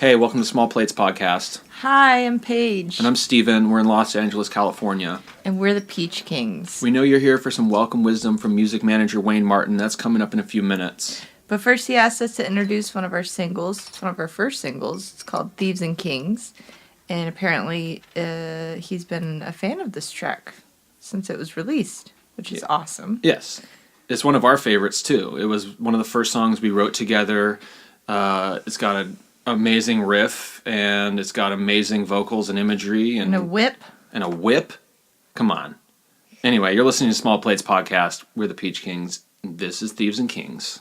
Hey, welcome to Small Plates Podcast. Hi, I'm Paige. And I'm Steven. We're in Los Angeles, California. And we're the Peach Kings. We know you're here for some welcome wisdom from music manager Wayne Martin. That's coming up in a few minutes. But first he asked us to introduce one of our singles. It's one of our first singles. It's called Thieves and Kings. And apparently he's been a fan of this track since it was released, which is awesome. Yes. It's one of our favorites, too. It was one of the first songs we wrote together. It's got an amazing riff, and it's got amazing vocals and imagery. And a whip. And a whip? Come on. Anyway, you're listening to Small Plates Podcast. We're the Peach Kings. This is Thieves and Kings.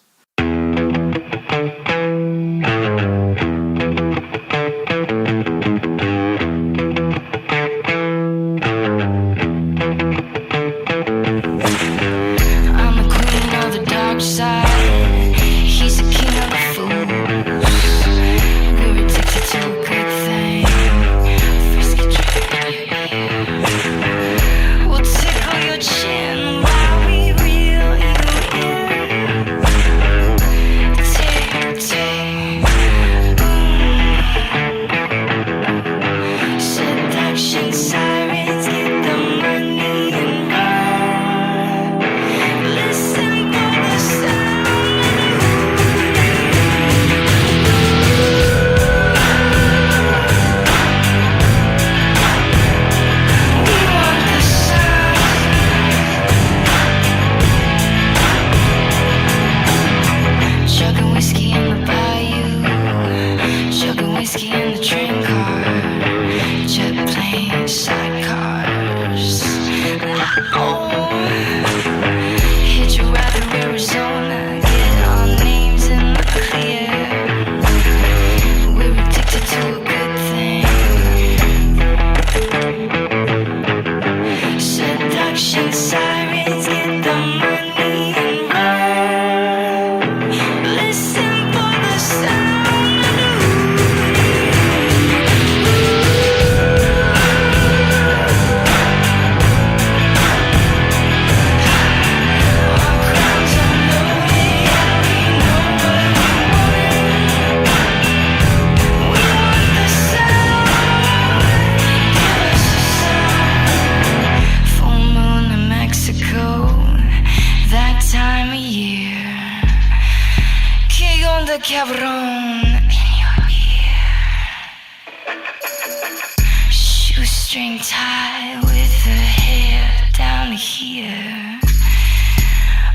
Shoestring tie with her hair down here.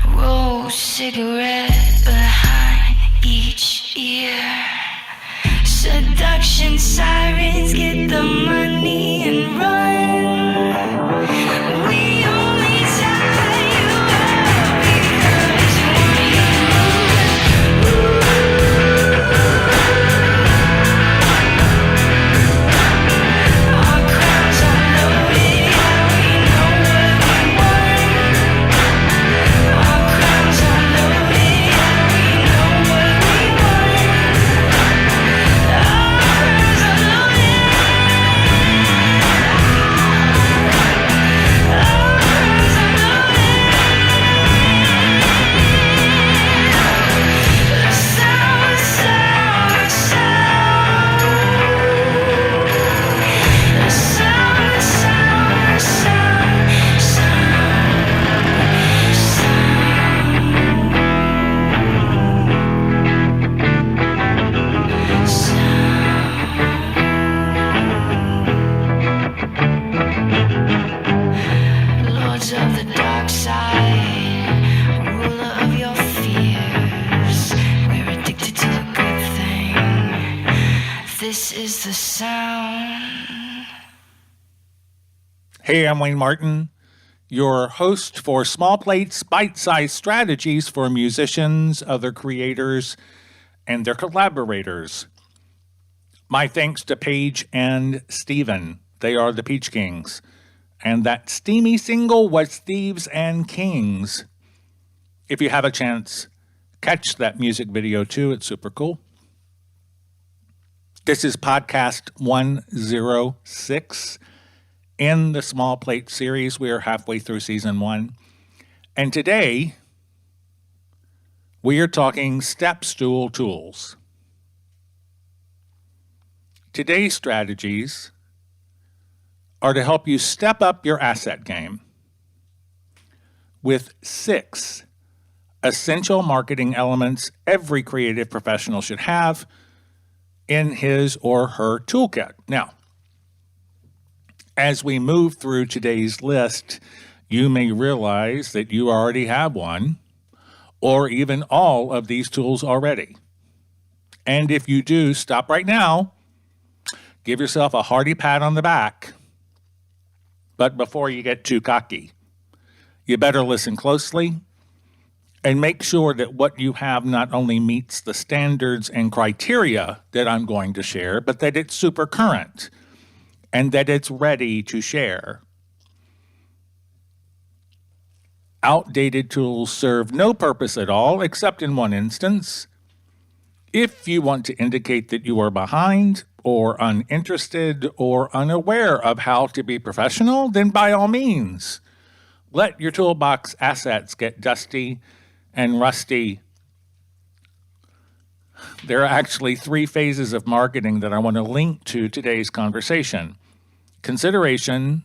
Roll cigarette behind each ear. Seduction sirens get the money and run. We only tie you up because our crowns are loaded, yeah, we know what we want. Our crowns are loaded, yeah, we know what we want. Our crowns are loaded. Lords of the dark side, ruler of your fears. We're addicted to a good thing. This is the sound. Hey, I'm Wayne Martin, your host for Small Plates Bite-Sized Strategies for musicians, other creators, and their collaborators. My thanks to Paige and Steven. They are the Peach Kings. And that steamy single was Thieves and Kings. If you have a chance, catch that music video too. It's super cool. This is podcast 106 in the Small Plate series. We are halfway through season 1. And today, we are talking step stool tools. Today's strategies are to help you step up your asset game with 6 essential marketing elements every creative professional should have in his or her toolkit. Now, as we move through today's list, you may realize that you already have one or even all of these tools already. And if you do, stop right now, give yourself a hearty pat on the back. But before you get too cocky, you better listen closely and make sure that what you have not only meets the standards and criteria that I'm going to share, but that it's super current and that it's ready to share. Outdated tools serve no purpose at all, except in one instance. If you want to indicate that you are behind or uninterested or unaware of how to be professional, then by all means, let your toolbox assets get dusty and rusty. There are actually 3 phases of marketing that I want to link to today's conversation: consideration,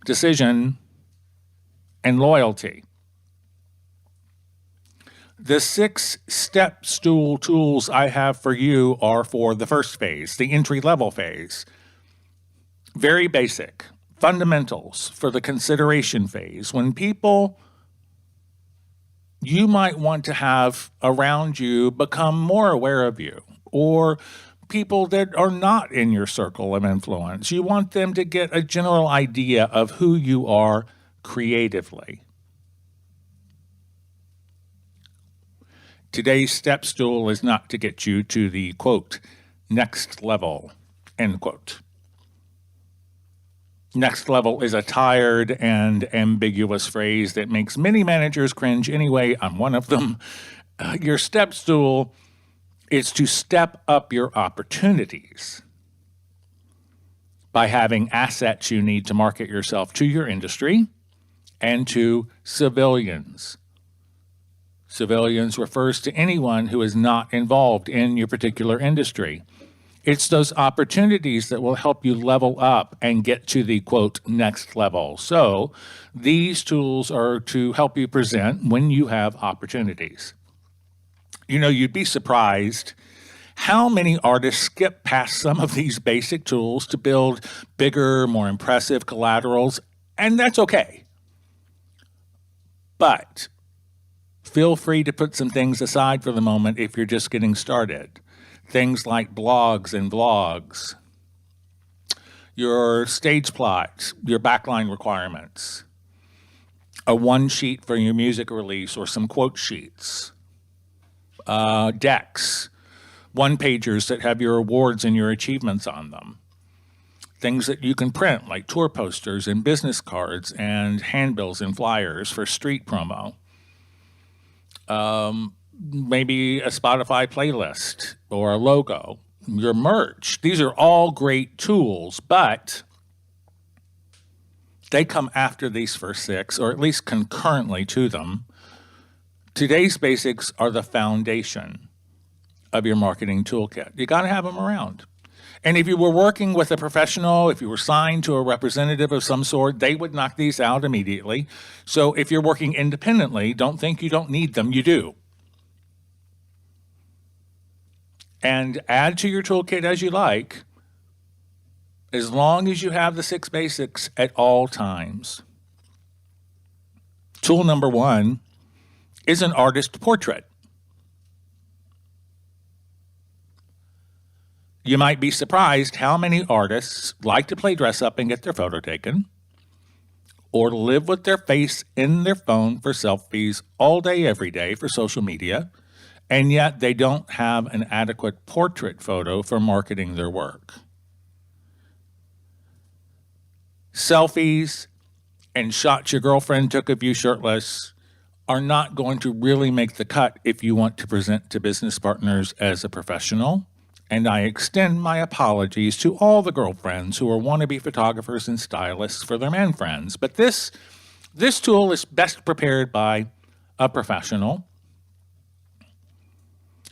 decision, and loyalty. The 6-step Stool tools I have for you are for the first phase, the entry-level phase. Very basic, fundamentals for the consideration phase. When people you might want to have around you become more aware of you, or people that are not in your circle of influence. You want them to get a general idea of who you are creatively. Today's step stool is not to get you to the, quote, next level, end quote. Next level is a tired and ambiguous phrase that makes many managers cringe anyway. I'm one of them. Your step stool is to step up your opportunities by having assets you need to market yourself to your industry and to civilians. Civilians refers to anyone who is not involved in your particular industry. It's those opportunities that will help you level up and get to the, quote, next level. So these tools are to help you present when you have opportunities. You know, you'd be surprised how many artists skip past some of these basic tools to build bigger, more impressive collaterals, and that's okay. But feel free to put some things aside for the moment if you're just getting started. Things like blogs and vlogs, your stage plot, your backline requirements, a one sheet for your music release or some quote sheets, decks, one-pagers that have your awards and your achievements on them, things that you can print like tour posters and business cards and handbills and flyers for street promo. Maybe a Spotify playlist or a logo, your merch. These are all great tools, but they come after these first 6, or at least concurrently to them. Today's basics are the foundation of your marketing toolkit. You got to have them around. And if you were working with a professional, if you were signed to a representative of some sort, they would knock these out immediately. So if you're working independently, don't think you don't need them. You do. And add to your toolkit as you like, as long as you have the 6 basics at all times. Tool number 1 is an artist portrait. You might be surprised how many artists like to play dress up and get their photo taken, or live with their face in their phone for selfies all day, every day for social media, and yet they don't have an adequate portrait photo for marketing their work. Selfies and shots your girlfriend took of you shirtless are not going to really make the cut if you want to present to business partners as a professional. And I extend my apologies to all the girlfriends who are wannabe photographers and stylists for their man friends. But this tool is best prepared by a professional.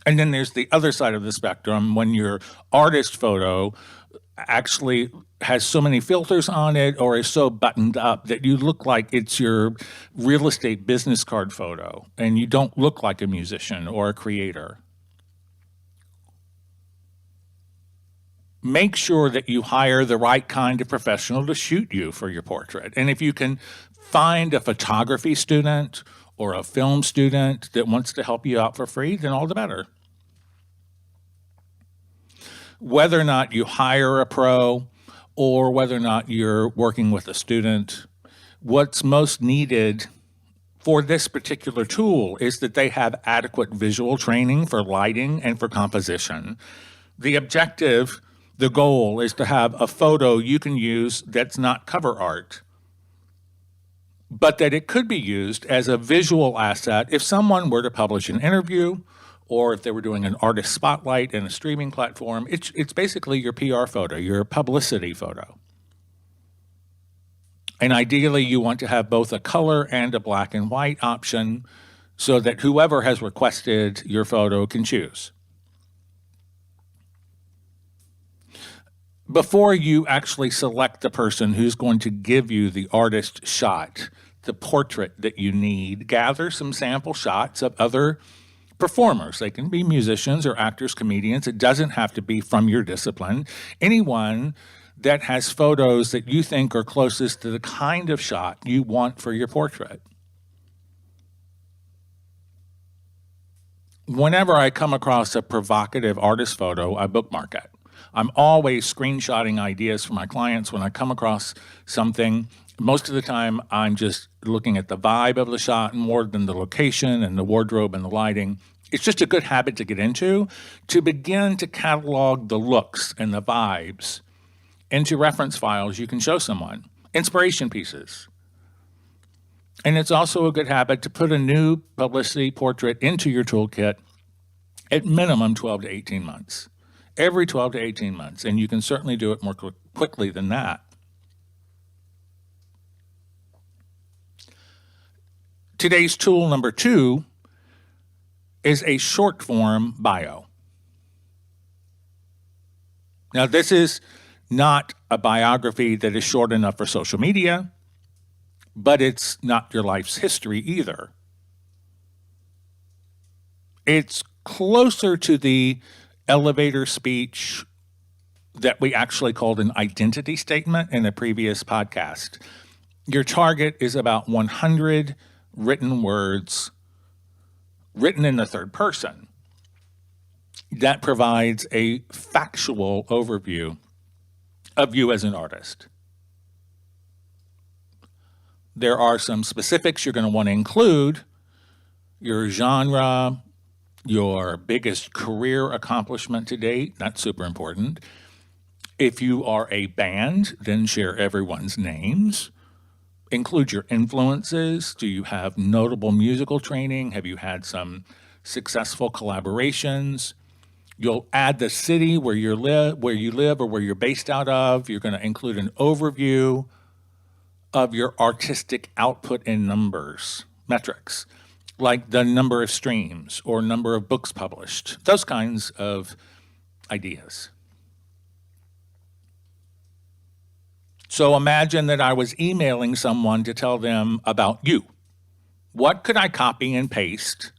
And then there's the other side of the spectrum when your artist photo actually has so many filters on it or is so buttoned up that you look like it's your real estate business card photo and you don't look like a musician or a creator. Make sure that you hire the right kind of professional to shoot you for your portrait. And if you can find a photography student or a film student that wants to help you out for free, then all the better. Whether or not you hire a pro or whether or not you're working with a student, what's most needed for this particular tool is that they have adequate visual training for lighting and for composition. The objective, the goal, is to have a photo you can use that's not cover art, but that it could be used as a visual asset if someone were to publish an interview or if they were doing an artist spotlight in a streaming platform. It's basically your PR photo, your publicity photo. And ideally, you want to have both a color and a black and white option so that whoever has requested your photo can choose. Before you actually select the person who's going to give you the artist shot, the portrait that you need, gather some sample shots of other performers. They can be musicians or actors, comedians. It doesn't have to be from your discipline. Anyone that has photos that you think are closest to the kind of shot you want for your portrait. Whenever I come across a provocative artist photo, I bookmark it. I'm always screenshotting ideas for my clients when I come across something. Most of the time, I'm just looking at the vibe of the shot more than the location and the wardrobe and the lighting. It's just a good habit to get into, to begin to catalog the looks and the vibes into reference files you can show someone, inspiration pieces. And it's also a good habit to put a new publicity portrait into your toolkit at minimum 12 to 18 months. Every 12 to 18 months, and you can certainly do it more quickly than that. Today's tool number 2 is a short form bio. Now, this is not a biography that is short enough for social media, but it's not your life's history either. It's closer to the elevator speech that we actually called an identity statement in a previous podcast. Your target is about 100 written words written in the third person that provides a factual overview of you as an artist. There are some specifics you're going to want to include: your genre, your biggest career accomplishment to date. That's super important. If you are a band, then share everyone's names. Include your influences. Do you have notable musical training? Have you had some successful collaborations? You'll add the city where you live or where you're based out of. You're going to include an overview of your artistic output in numbers, metrics, like the number of streams or number of books published, those kinds of ideas. So imagine that I was emailing someone to tell them about you. What could I copy and paste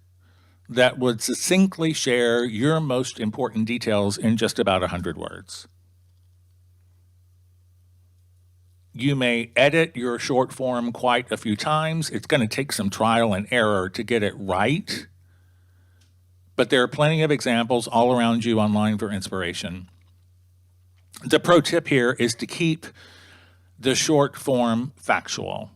that would succinctly share your most important details in just about 100 words? You may edit your short form quite a few times. It's going to take some trial and error to get it right. But there are plenty of examples all around you online for inspiration. The pro tip here is to keep the short form factual.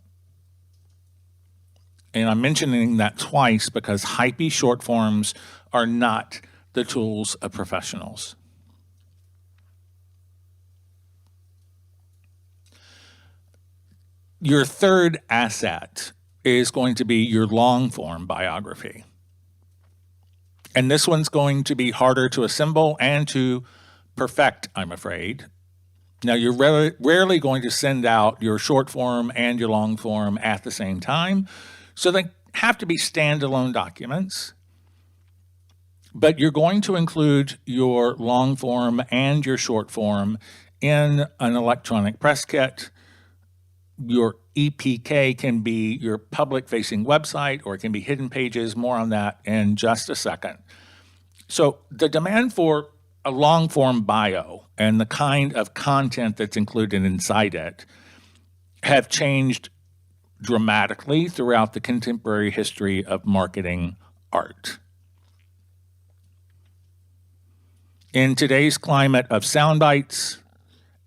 And I'm mentioning that twice because hypey short forms are not the tools of professionals. Your third asset is going to be your long form biography. And this one's going to be harder to assemble and to perfect, I'm afraid. Now, you're rarely going to send out your short form and your long form at the same time, so they have to be standalone documents. But you're going to include your long form and your short form in an electronic press kit. Your EPK can be your public-facing website, or it can be hidden pages. More on that in just a second. So the demand for a long-form bio and the kind of content that's included inside it have changed dramatically throughout the contemporary history of marketing art. In today's climate of sound bites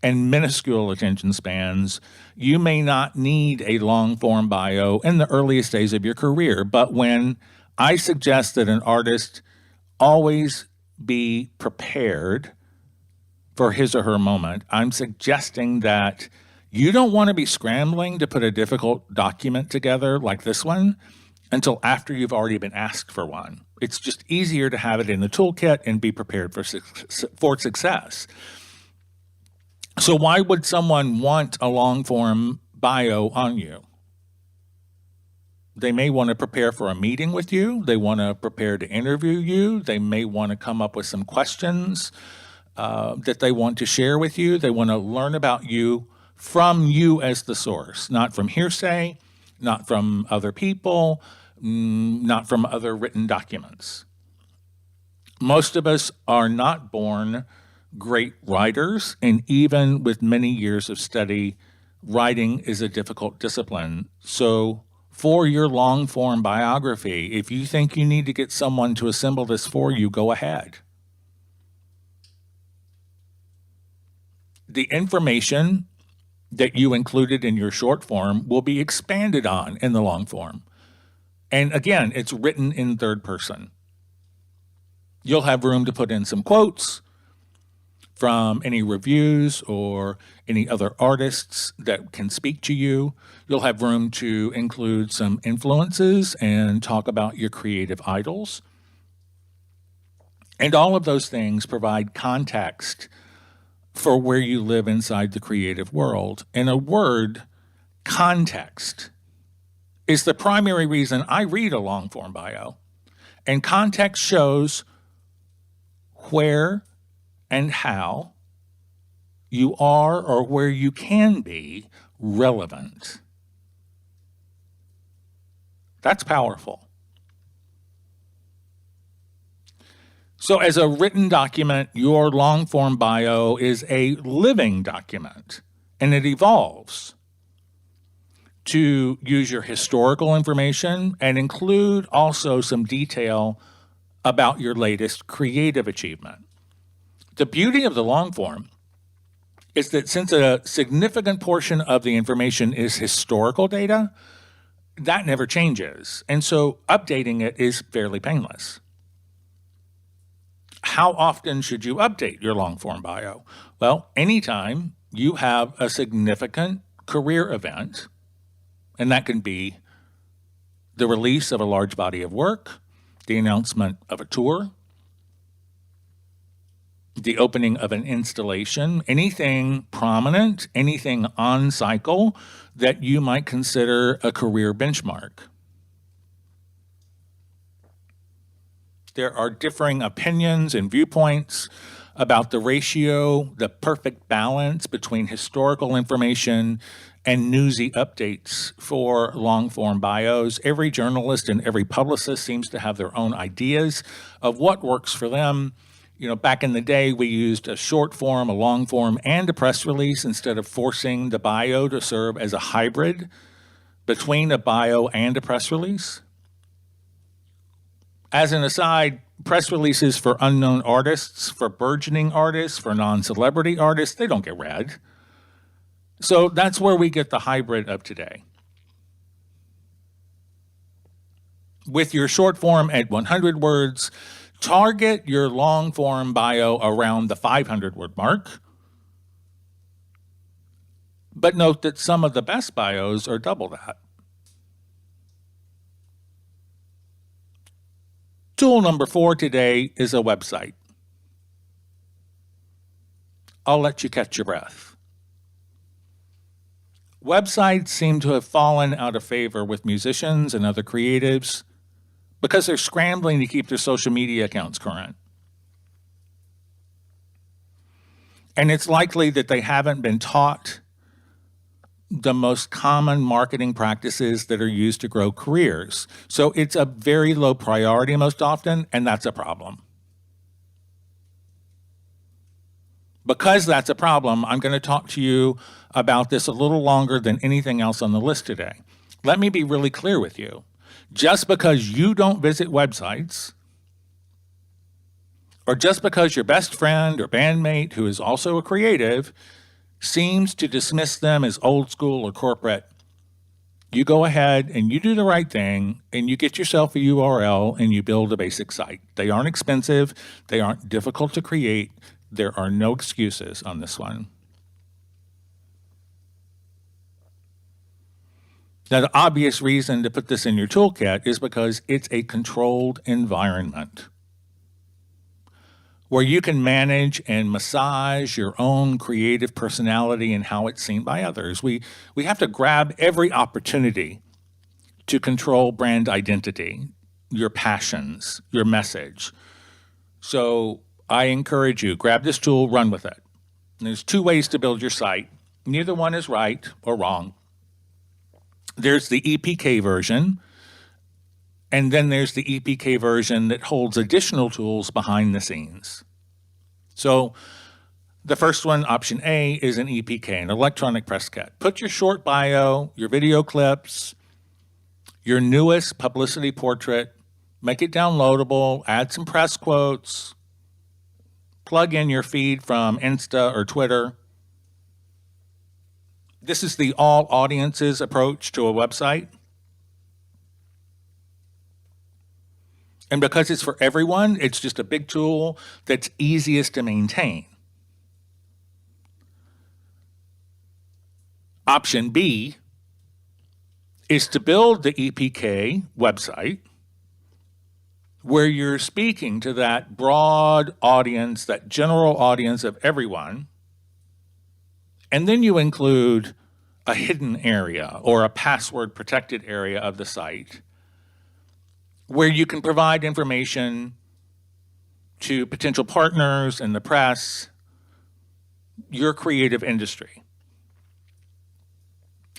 and minuscule attention spans, you may not need a long-form bio in the earliest days of your career, but when I suggest that an artist always be prepared for his or her moment, I'm suggesting that you don't want to be scrambling to put a difficult document together like this one until after you've already been asked for one. It's just easier to have it in the toolkit and be prepared for success. So why would someone want a long-form bio on you? They may want to prepare for a meeting with you. They want to prepare to interview you. They may want to come up with some questions that they want to share with you. They want to learn about you from you as the source, not from hearsay, not from other people, not from other written documents. Most of us are not born great writers, and even with many years of study, writing is a difficult discipline. So for your long-form biography, if you think you need to get someone to assemble this for you, go ahead. The information that you included in your short form will be expanded on in the long form. And again, it's written in third person. You'll have room to put in some quotes from any reviews or any other artists that can speak to you. You'll have room to include some influences and talk about your creative idols. And all of those things provide context for where you live inside the creative world. In a word, context is the primary reason I read a long-form bio. And context shows where and how you are or where you can be relevant. That's powerful. So as a written document, your long-form bio is a living document, and it evolves to use your historical information and include also some detail about your latest creative achievement. The beauty of the long form is that since a significant portion of the information is historical data, that never changes. And so updating it is fairly painless. How often should you update your long form bio? Well, anytime you have a significant career event, and that can be the release of a large body of work, the announcement of a tour, the opening of an installation, anything prominent, anything on cycle that you might consider a career benchmark. There are differing opinions and viewpoints about the ratio, the perfect balance between historical information and newsy updates for long-form bios. Every journalist and every publicist seems to have their own ideas of what works for them. You know, back in the day, we used a short form, a long form, and a press release instead of forcing the bio to serve as a hybrid between a bio and a press release. As an aside, press releases for unknown artists, for burgeoning artists, for non-celebrity artists, they don't get read. So that's where we get the hybrid of today. With your short form at 100 words, target your long form bio around the 500 word mark. But note that some of the best bios are double that. Tool number 4 today is a website. I'll let you catch your breath. Websites seem to have fallen out of favor with musicians and other creatives because they're scrambling to keep their social media accounts current. And it's likely that they haven't been taught the most common marketing practices that are used to grow careers. So it's a very low priority most often, and that's a problem. Because that's a problem, I'm going to talk to you about this a little longer than anything else on the list today. Let me be really clear with you. Just because you don't visit websites, or just because your best friend or bandmate, who is also a creative, seems to dismiss them as old school or corporate, you go ahead and you do the right thing and you get yourself a URL and you build a basic site. They aren't expensive. They aren't difficult to create. There are no excuses on this one. Now, the obvious reason to put this in your toolkit is because it's a controlled environment where you can manage and massage your own creative personality and how it's seen by others. We have to grab every opportunity to control brand identity, your passions, your message. So I encourage you, grab this tool, run with it. And there's two ways to build your site. Neither one is right or wrong. There's the EPK version, and then there's the EPK version that holds additional tools behind the scenes. So the first one, option A, is an EPK, an electronic press kit. Put your short bio, your video clips, your newest publicity portrait, make it downloadable, add some press quotes, plug in your feed from Insta or Twitter. This is the all audiences approach to a website. And because it's for everyone, it's just a big tool that's easiest to maintain. Option B is to build the EPK website where you're speaking to that broad audience, that general audience of everyone, and then you include a hidden area or a password protected area of the site where you can provide information to potential partners in the press, your creative industry.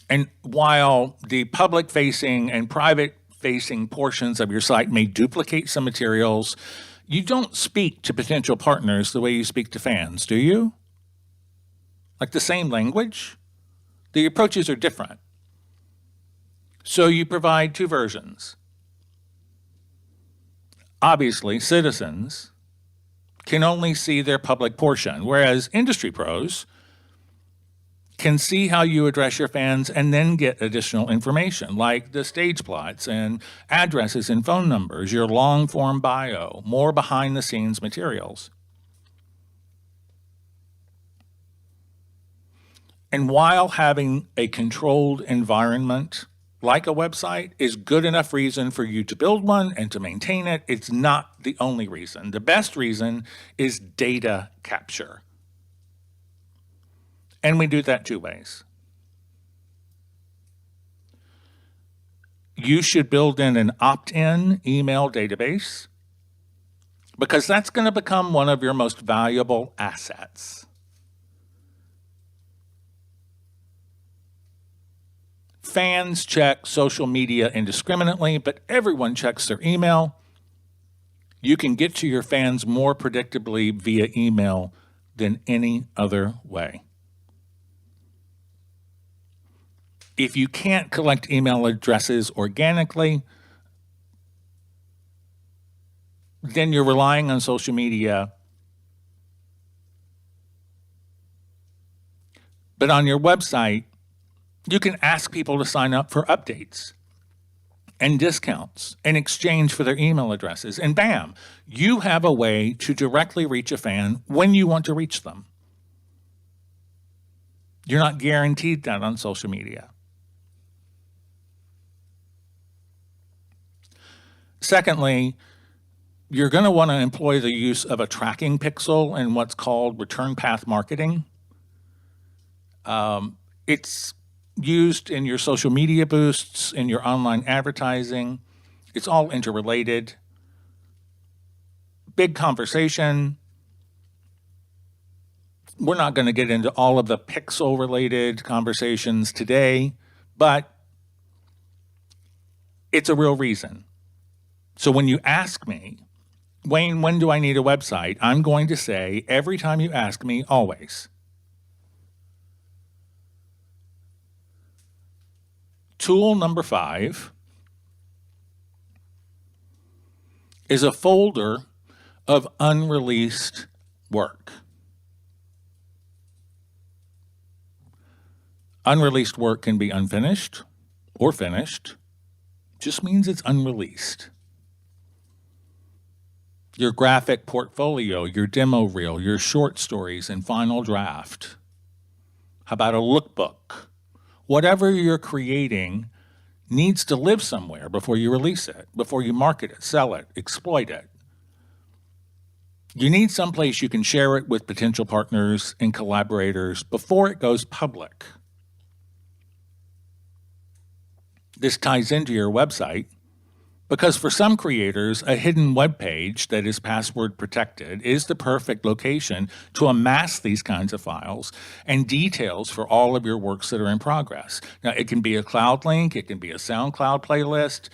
And while the public-facing and private-facing portions of your site may duplicate some materials, you don't speak to potential partners the way you speak to fans, do you? Like the same language? The approaches are different. So you provide two versions. Obviously, citizens can only see their public portion, whereas industry pros can see how you address your fans and then get additional information, like the stage plots and addresses and phone numbers, your long-form bio, more behind-the-scenes materials. And while having a controlled environment like a website is good enough reason for you to build one and to maintain it, it's not the only reason. The best reason is data capture. And we do that two ways. You should build in an opt-in email database because that's going to become one of your most valuable assets. Fans check social media indiscriminately, but everyone checks their email. You can get to your fans more predictably via email than any other way. If you can't collect email addresses organically, then you're relying on social media. But on your website, you can ask people to sign up for updates and discounts in exchange for their email addresses. And bam, you have a way to directly reach a fan when you want to reach them. You're not guaranteed that on social media. Secondly, you're going to want to employ the use of a tracking pixel in what's called return path marketing. It's used in your social media boosts, in your online advertising. It's all interrelated. Big conversation. We're not going to get into all of the pixel-related conversations today, but it's a real reason. So when you ask me, Wayne, when do I need a website? I'm going to say, every time you ask me, always. Tool number 5 is a folder of unreleased work. Unreleased work can be unfinished or finished. Just means it's unreleased. Your graphic portfolio, your demo reel, your short stories and final draft. How about a lookbook? Whatever you're creating needs to live somewhere before you release it, before you market it, sell it, exploit it. You need someplace you can share it with potential partners and collaborators before it goes public. This ties into your website because for some creators, a hidden web page that is password protected is the perfect location to amass these kinds of files and details for all of your works that are in progress. Now, it can be a cloud link, it can be a SoundCloud playlist,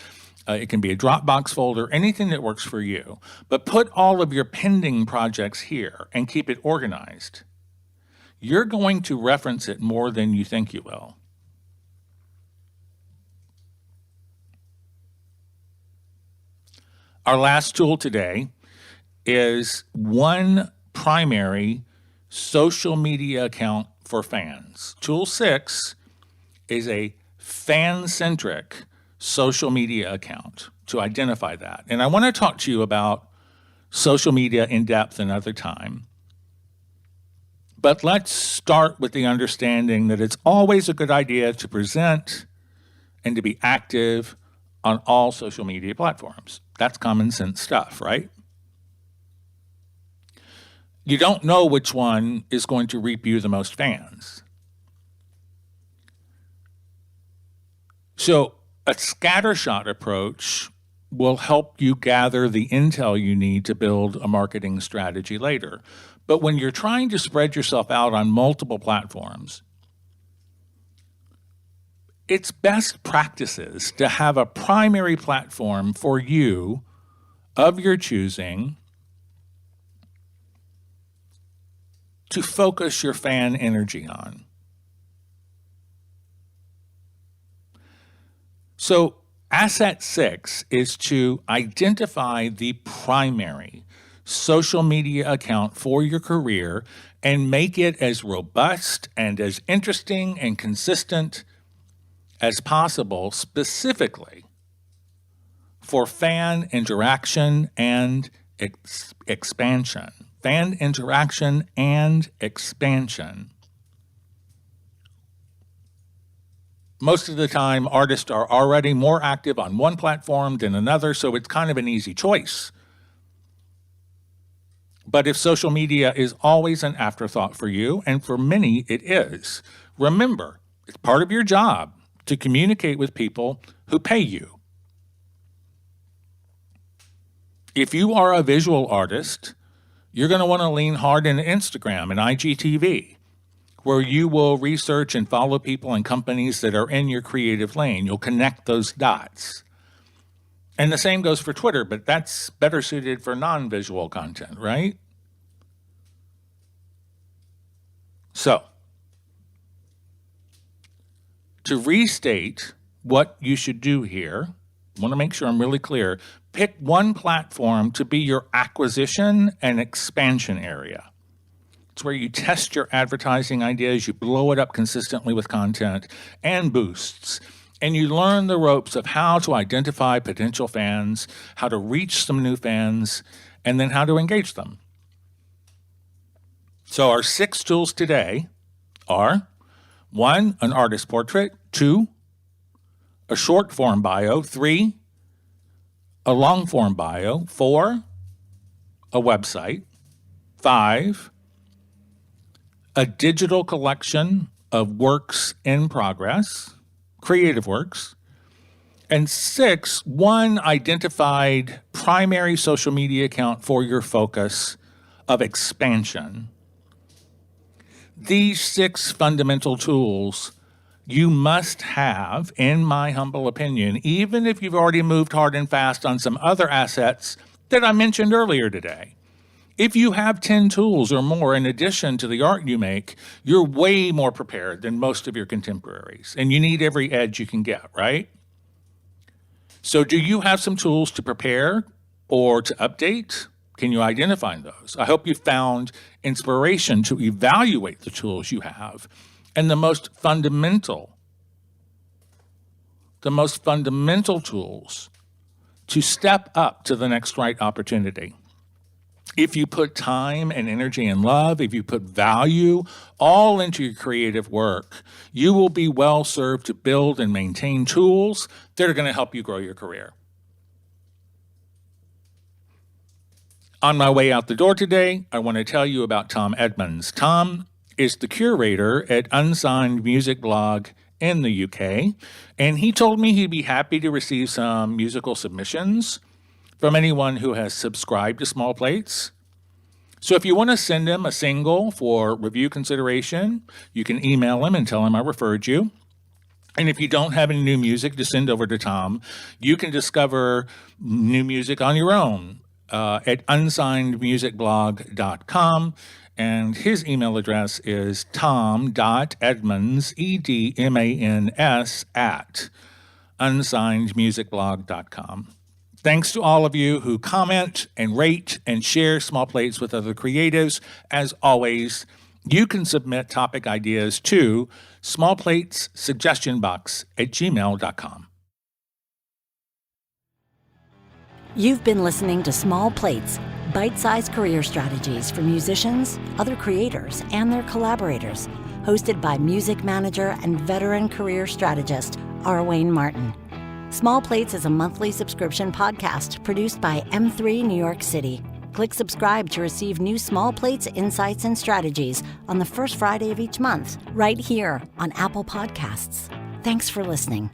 it can be a Dropbox folder, anything that works for you. But put all of your pending projects here and keep it organized. You're going to reference it more than you think you will. Our last tool today is one primary social media account for fans. Tool 6 is a fan-centric social media account to identify that. And I want to talk to you about social media in depth another time. But let's start with the understanding that it's always a good idea to present and to be active on all social media platforms. That's common sense stuff, right? You don't know which one is going to reap you the most fans. So a scattershot approach will help you gather the intel you need to build a marketing strategy later. But when you're trying to spread yourself out on multiple platforms, it's best practices to have a primary platform for you of your choosing to focus your fan energy on. So asset 6 is to identify the primary social media account for your career and make it as robust and as interesting and consistent as possible, specifically for fan interaction and expansion. Fan interaction and expansion. Most of the time, artists are already more active on one platform than another, so it's kind of an easy choice. But if social media is always an afterthought for you, and for many it is, remember, it's part of your job to communicate with people who pay you. If you are a visual artist, you're going to want to lean hard into Instagram and IGTV, where you will research and follow people and companies that are in your creative lane. You'll connect those dots. And the same goes for Twitter, but that's better suited for non-visual content, right? So, to restate what you should do here, I want to make sure I'm really clear. Pick one platform to be your acquisition and expansion area. It's where you test your advertising ideas, you blow it up consistently with content and boosts, and you learn the ropes of how to identify potential fans, how to reach some new fans, and then how to engage them. So our 6 tools today are 1, an artist portrait, 2, a short form bio, 3, a long form bio, 4, a website, 5, a digital collection of works in progress, creative works, and 6, one identified primary social media account for your focus of expansion. These 6 fundamental tools you must have, in my humble opinion, even if you've already moved hard and fast on some other assets that I mentioned earlier today. If you have 10 tools or more in addition to the art you make, you're way more prepared than most of your contemporaries, and you need every edge you can get, right? So do you have some tools to prepare or to update? Can you identify those? I hope you found inspiration to evaluate the tools you have and the most fundamental tools to step up to the next right opportunity. If you put time and energy and love, if you put value all into your creative work, you will be well served to build and maintain tools that are going to help you grow your career. On my way out the door today, I want to tell you about Tom Edmonds. Tom is the curator at Unsigned Music Blog in the UK, and he told me he'd be happy to receive some musical submissions from anyone who has subscribed to Small Plates. So if you want to send him a single for review consideration, you can email him and tell him I referred you. And if you don't have any new music to send over to Tom, you can discover new music on your own at unsignedmusicblog.com. And his email address is tom.edmonds, EDMANS, at unsignedmusicblog.com. Thanks to all of you who comment and rate and share Small Plates with other creatives. As always, you can submit topic ideas to smallplatessuggestionbox@gmail.com. You've been listening to Small Plates, bite-sized career strategies for musicians, other creators, and their collaborators, hosted by music manager and veteran career strategist, Ohayon Martin. Small Plates is a monthly subscription podcast produced by M3 New York City. Click subscribe to receive new Small Plates insights and strategies on the first Friday of each month, right here on Apple Podcasts. Thanks for listening.